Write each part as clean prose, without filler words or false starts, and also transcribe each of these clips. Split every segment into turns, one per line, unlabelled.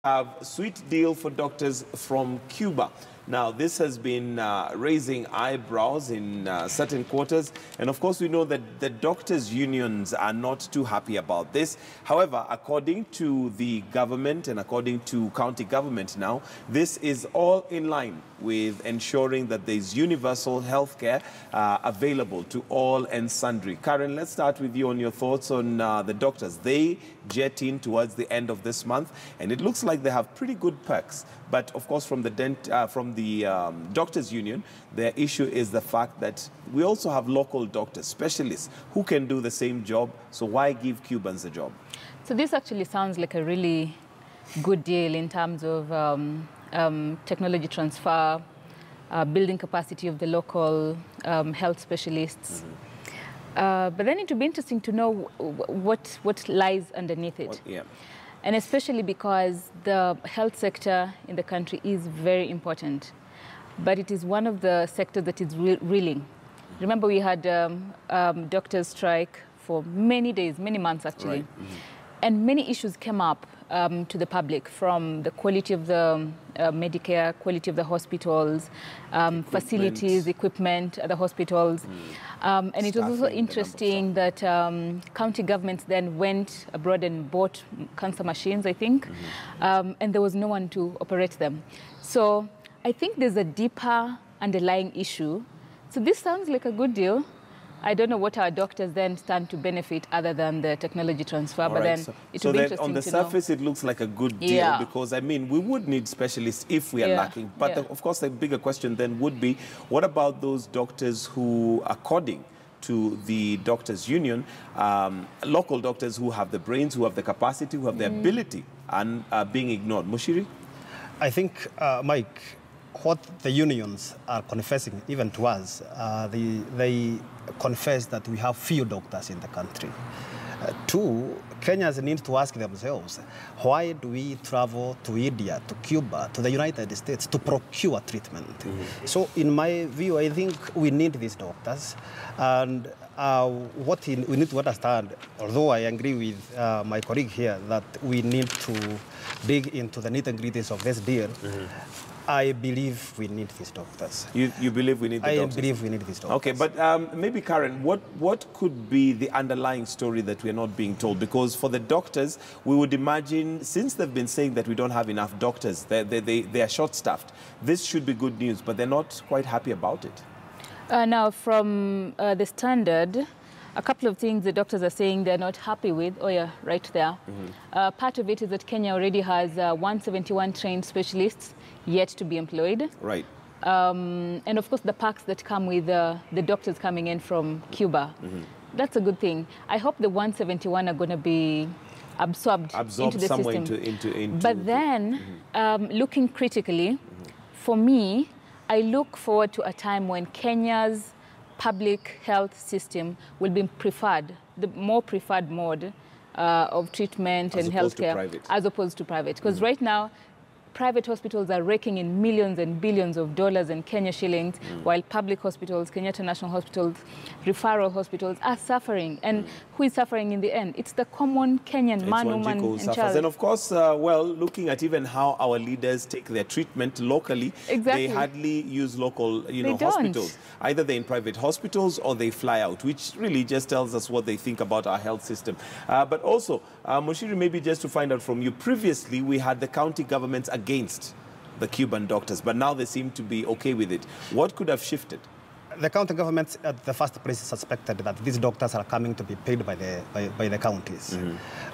have a sweet deal for doctors from Cuba. Now, this has been raising eyebrows in certain quarters. And of course, we know that the doctors' unions are not too happy about this. However, according to the government and according to county government now, this is all in line with ensuring that there's universal health care available to all and sundry. Karen, let's start with you on your thoughts on the doctors. They jet in towards the end of this month, and it looks like they have pretty good perks. But of course, from the doctors' union, their issue is the fact that we also have local doctors, specialists, who can do the same job. So why give Cubans a job?
So this actually sounds like a really good deal in terms of technology transfer, building capacity of the local health specialists. But then it would be interesting to know what lies underneath it.
Yeah.
And especially because the health sector in the country is very important, but it is one of the sectors that is reeling. Remember, we had doctors' strike for many days, many months actually.
Right.
And many issues came up to the public, from the quality of the Medicare, quality of the hospitals, facilities, equipment at the hospitals. And it was also interesting that county governments then went abroad and bought cancer machines, I think, and there was no one to operate them. So I think there's a deeper underlying issue. So this sounds like a good deal. I don't know what our doctors then stand to benefit other than the technology transfer, but then it would be interesting to know.
On the surface, it looks like a good deal because, I mean, we would need specialists if we are lacking. But of course, the bigger question then would be, what about those doctors who, according to the doctors' union, local doctors who have the brains, who have the capacity, who have the ability, and are being ignored? Mushiri?
I think, Mike, what the unions are confessing, even to us, they confess that we have few doctors in the country. Two, Kenyans need to ask themselves, why do we travel to India, to Cuba, to the United States to procure treatment? So in my view, I think we need these doctors. And what we need to understand, although I agree with my colleague here, that we need to dig into the nitty-gritties of this deal, I believe we need these doctors.
You believe we need the doctors?
I believe we need these doctors.
Okay, but maybe, Karen, what could be the underlying story that we're not being told? Because for the doctors, we would imagine, since they've been saying that we don't have enough doctors, they are short-staffed, this should be good news, but they're not quite happy about it. Now,
from the Standard, a couple of things the doctors are saying they're not happy with. Oh, yeah, right there. Part of it is that Kenya already has 171 trained specialists yet to be employed.
Right.
And of course, the perks that come with the doctors coming in from Cuba. That's a good thing. I hope the 171 are going to be absorbed into the system. Into but then, looking critically, for me, I look forward to a time when Kenya's public health system will be preferred, the more preferred mode of treatment and healthcare as opposed to private. Because right now, private hospitals are raking in millions and billions of dollars and Kenya shillings, while public hospitals, Kenyatta National Hospitals, referral hospitals are suffering. And who is suffering in the end? It's the common Kenyan man, woman, and child.
And of course, well, looking at even how our leaders take their treatment locally, they hardly use local hospitals. Either they're in private hospitals or they fly out, which really just tells us what they think about our health system. But also, Mushiri, maybe just to find out from you, previously we had the county governments against the Cuban doctors, but now they seem to be okay with it. What could have shifted?
The county government at the first place suspected that these doctors are coming to be paid by the counties.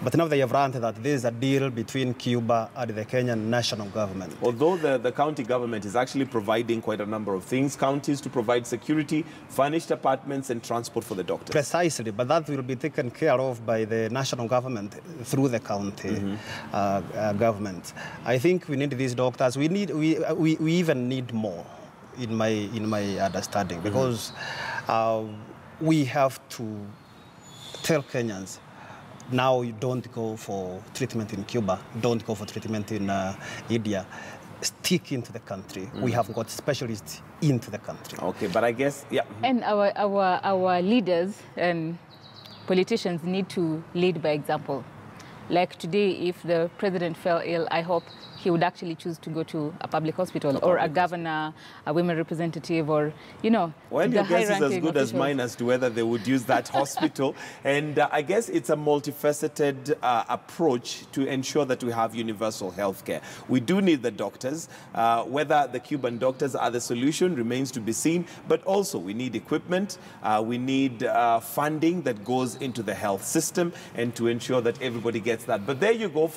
But now they have learned that there is a deal between Cuba and the Kenyan national government.
Although the county government is actually providing quite a number of things, counties to provide security, furnished apartments and transport for the doctors.
Precisely, but that will be taken care of by the national government through the county government. I think we need these doctors. We even need more. In my understanding, because we have to tell Kenyans, now you don't go for treatment in Cuba, don't go for treatment in India, stick into the country. We have got specialists into the country.
Okay, but I guess,
And our leaders and politicians need to lead by example. Like today, if the president fell ill, I hope he would actually choose to go to a public hospital or a governor, a women representative, or, you know,
well, your guess is as good
officials.
as mine as to whether they would use that hospital. And I guess it's a multifaceted approach to ensure that we have universal health care. We do need the doctors. Whether the Cuban doctors are the solution remains to be seen. But also, we need equipment. We need funding that goes into the health system and to ensure that everybody gets that. But there you go.